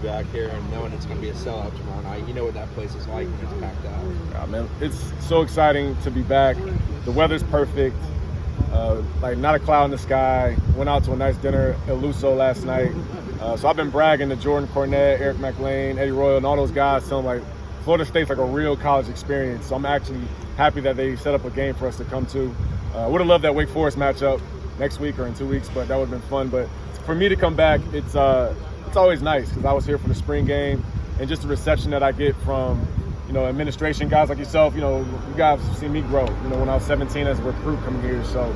back here and knowing it's going to be a sellout tomorrow night? You know what that place is like when it's packed out. Yeah, man, it's so exciting to be back. The weather's perfect. Like not a cloud in the sky. Went out to a nice dinner at Luso last night. So I've been bragging to Jordan Cornette, Eric McLean, Eddie Royal, and all those guys, telling like Florida State's like a real college experience. So I'm actually happy that they set up a game for us to come to. Would have loved that Wake Forest matchup next week or in 2 weeks, but that would have been fun. But for me to come back, it's always nice because I was here for the spring game, and just the reception that I get from, you know, administration guys like yourself. You know, you guys have seen me grow, you know, when I was 17 as a recruit coming here. So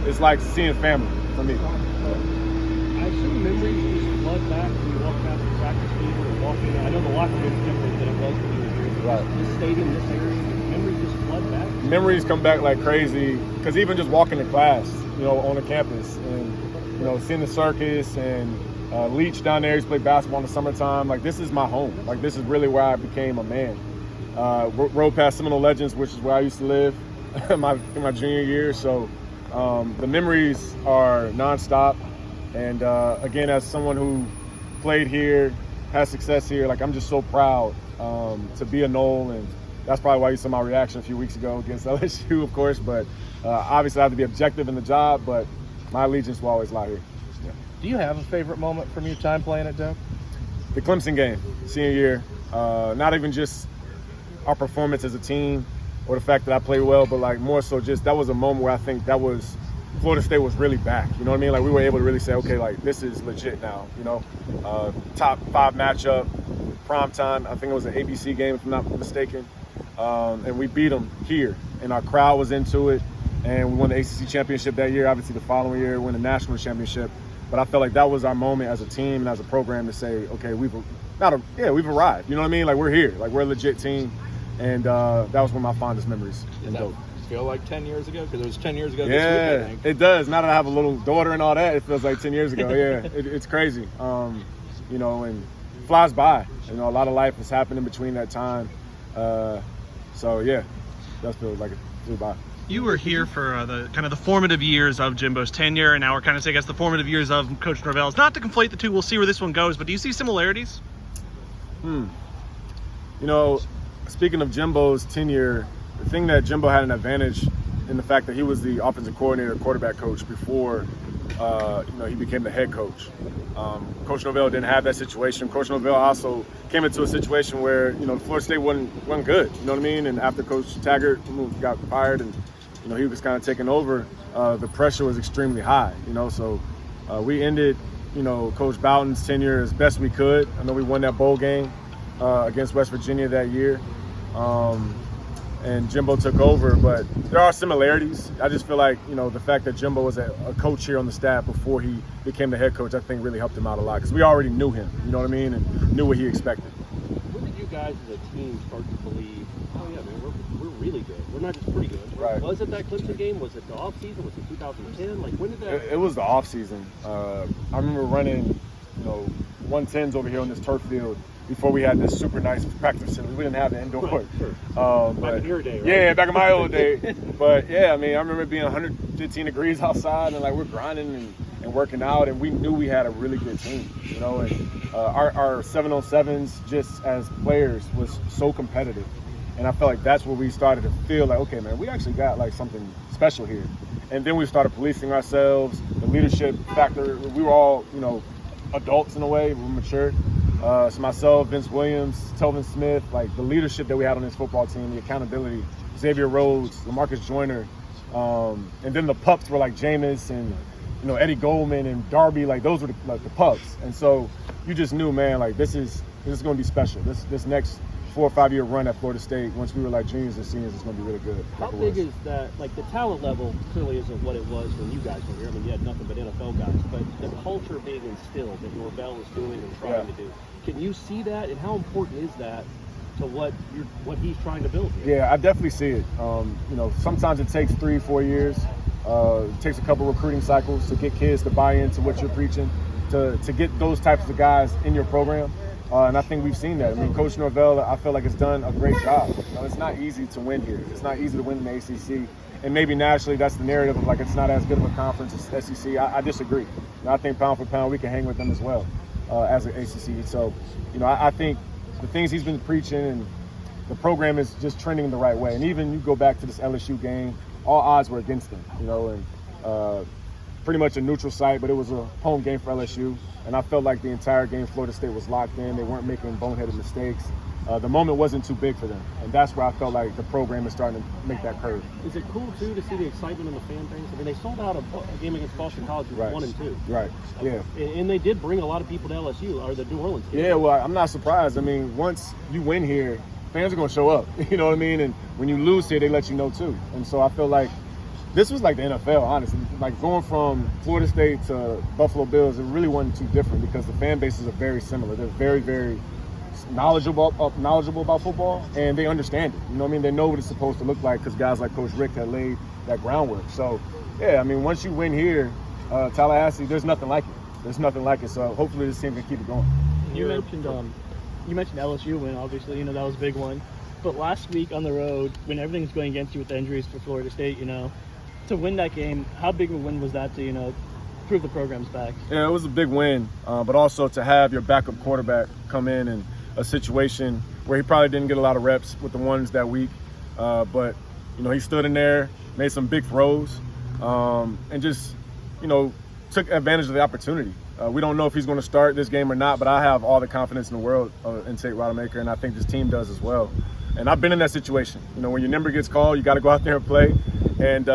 it's like seeing family for me. I assume memories just flood back when you walk past the practice field and walk in. I know the locker room is different than it was when you were here. Right. This stadium, this area, memories just flood back. Memories come back like crazy because even just walking to class, you know, on the campus and, you know, seeing the circus and Leach down there, used to play basketball in the summertime. Like, this is my home. Like, this is really where I became a man. Rode past Seminole Legends, which is where I used to live in my junior year. So the memories are nonstop. And again, as someone who played here, had success here, like, I'm just so proud to be a Nole. And that's probably why you saw my reaction a few weeks ago against LSU, of course. But obviously, I have to be objective in the job, but my allegiance will always lie here. Yeah. Do you have a favorite moment from your time playing at Doak? The Clemson game, senior year. Not even just our performance as a team or the fact that I played well, but like more so just that was a moment where I think that was Florida State was really back. You know what I mean? Like, we were able to really say, okay, like, this is legit now, you know? Top 5 matchup, prime time. I think it was an ABC game, if I'm not mistaken. And we beat them here, and our crowd was into it. And we won the ACC championship that year. Obviously, the following year, win the national championship. But I felt like that was our moment as a team and as a program to say, okay, we've arrived. You know what I mean? Like, we're here. Like, we're a legit team. And that was one of my fondest memories. Does that feel like 10 years ago? Because it was 10 years ago this week, I think. It does. Now that I have a little daughter and all that, it feels like 10 years ago. Yeah, it's crazy. You know, and flies by. You know, a lot of life has happened in between that time. So, yeah, it does feel like it flew by. You were here for the formative years of Jimbo's tenure, and now we're kind of saying, I guess, the formative years of Coach Norvell's. Not to conflate the two, we'll see where this one goes, but do you see similarities? You know, speaking of Jimbo's tenure, the thing that Jimbo had an advantage in the fact that he was the offensive coordinator, quarterback coach before, you know, he became the head coach. Coach Norvell didn't have that situation. Coach Norvell also came into a situation where, you know, Florida State wasn't good. You know what I mean? And after Coach Taggart got fired and, you know, he was kind of taking over, the pressure was extremely high, you know. So we ended, you know, Coach Bowden's tenure as best we could. I know we won that bowl game against West Virginia that year. And Jimbo took over, but there are similarities. I just feel like, you know, the fact that Jimbo was a coach here on the staff before he became the head coach, I think really helped him out a lot because we already knew him, you know what I mean, and knew what he expected. When did you guys as a team start to believe, oh yeah, man, we're really good. We're not just pretty good. Right. Was it that Clemson game? Was it the offseason? Was it 2010? Like, when did that? It was the offseason. I remember running, you know, 110s over here on this turf field before we had this super nice practice facility. We didn't have the indoor. Right, sure. Back in your day, right? Yeah, back in my old day. But yeah, I mean, I remember being 115 degrees outside and like we're grinding and working out, and we knew we had a really good team, you know, and our 7-on-7s just as players was so competitive. And I felt like that's where we started to feel like, okay, man, we actually got like something special here. And then we started policing ourselves, the leadership factor. We were all, you know, adults in a way, we were mature. So myself, Vince Williams, Telvin Smith, like the leadership that we had on this football team, the accountability, Xavier Rhodes, LaMarcus Joyner, and then the pups were like Jameis and, you know, Eddie Goldman and Darby, like those were the pups. And so you just knew, man, like this is going to be special. This next 4 or 5 year run at Florida State, once we were like juniors and seniors, is going to be really good. How big is that? Like, the talent level clearly isn't what it was when you guys were here. I mean, you had nothing but NFL guys, but the culture being instilled that Norvell is doing and trying to do. Can you see that, and how important is that to what he's trying to build here? Yeah, I definitely see it. You know, sometimes it takes 3-4 years. It takes a couple recruiting cycles to get kids to buy into what you're preaching, to get those types of guys in your program. And I think we've seen that. I mean, Coach Norvell, I feel like, has done a great job. You know, it's not easy to win here. It's not easy to win in the ACC. And maybe nationally, that's the narrative of like it's not as good of a conference as SEC. I disagree. I think pound for pound, we can hang with them as well. as an ACC. So, I think the things he's been preaching and the program is just trending the right way. And even you go back to this LSU game, all odds were against them, and pretty much a neutral site, but it was a home game for LSU. And I felt like the entire game Florida State was locked in. They weren't making boneheaded mistakes. The moment wasn't too big for them. And that's where I felt like the program is starting to make that curve. Is it cool, too, to see the excitement in the fan base? I mean, they sold out a game against Boston College with 1-2. Right, yeah. And they did bring a lot of people to LSU, or the New Orleans game. Yeah, well, I'm not surprised. I mean, once you win here, fans are going to show up. You know what I mean? And when you lose here, they let you know, too. And so I feel like this was like the NFL, honestly. Like going from Florida State to Buffalo Bills, it really wasn't too different because the fan bases are very similar. They're very, very knowledgeable about football, and they understand it. You know what I mean? They know what it's supposed to look like because guys like Coach Rick had laid that groundwork. So, yeah, I mean, once you win here, Tallahassee, there's nothing like it. There's nothing like it. So hopefully this team can keep it going. You mentioned LSU win, obviously. That was a big one. But last week on the road, when everything's going against you with the injuries for Florida State, to win that game, how big of a win was that to, prove the program's back? Yeah, it was a big win, but also to have your backup quarterback come in and a situation where he probably didn't get a lot of reps with the ones that week. But, he stood in there, made some big throws, and just, took advantage of the opportunity. We don't know if he's going to start this game or not, but I have all the confidence in the world in Tate Rodemaker, and I think this team does as well. And I've been in that situation. When your number gets called, you got to go out there and play. And,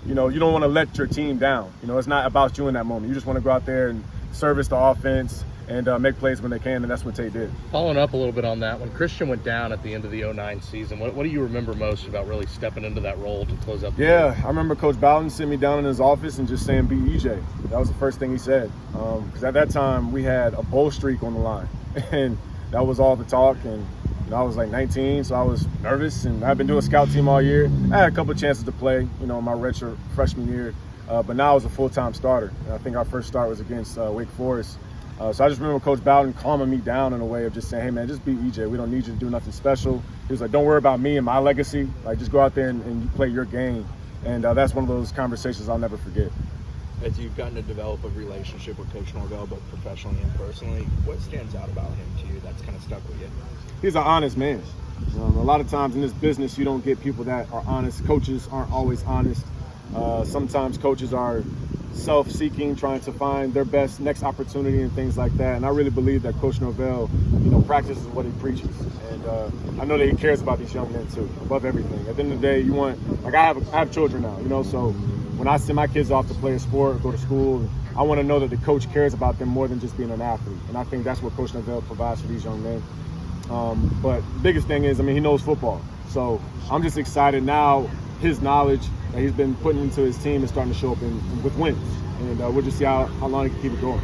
you don't want to let your team down. It's not about you in that moment. You just want to go out there and service the offense and make plays when they can, and that's what Tate did. Following up a little bit on that, when Christian went down at the end of the 2009 season, what do you remember most about really stepping into that role to close up the game? I remember Coach Bowden sitting me down in his office and just saying, "Be EJ." That was the first thing he said. Because at that time, we had a bowl streak on the line. And that was all the talk. And I was like 19, so I was nervous. And I've been doing a scout team all year. I had a couple of chances to play, my redshirt freshman year. But now I was a full-time starter. And I think our first start was against Wake Forest. So I just remember Coach Bowden calming me down in a way of just saying, "Hey, man, just be EJ. We don't need you to do nothing special." He was like, "Don't worry about me and my legacy. Like, just go out there and you play your game." And that's one of those conversations I'll never forget. As you've gotten to develop a relationship with Coach Norvell, both professionally and personally, what stands out about him to you that's kind of stuck with you? He's an honest man. A lot of times in this business, you don't get people that are honest. Coaches aren't always honest. Sometimes coaches are self-seeking, trying to find their best next opportunity and things like that. And I really believe that Coach Norvell, practices what he preaches. And I know that he cares about these young men too, above everything. At the end of the day, you want, like I have children now, so when I send my kids off to play a sport or go to school, I want to know that the coach cares about them more than just being an athlete. And I think that's what Coach Norvell provides for these young men. But the biggest thing is, he knows football. So I'm just excited now. His knowledge that he's been putting into his team is starting to show up with wins. And we'll just see how long he can keep it going.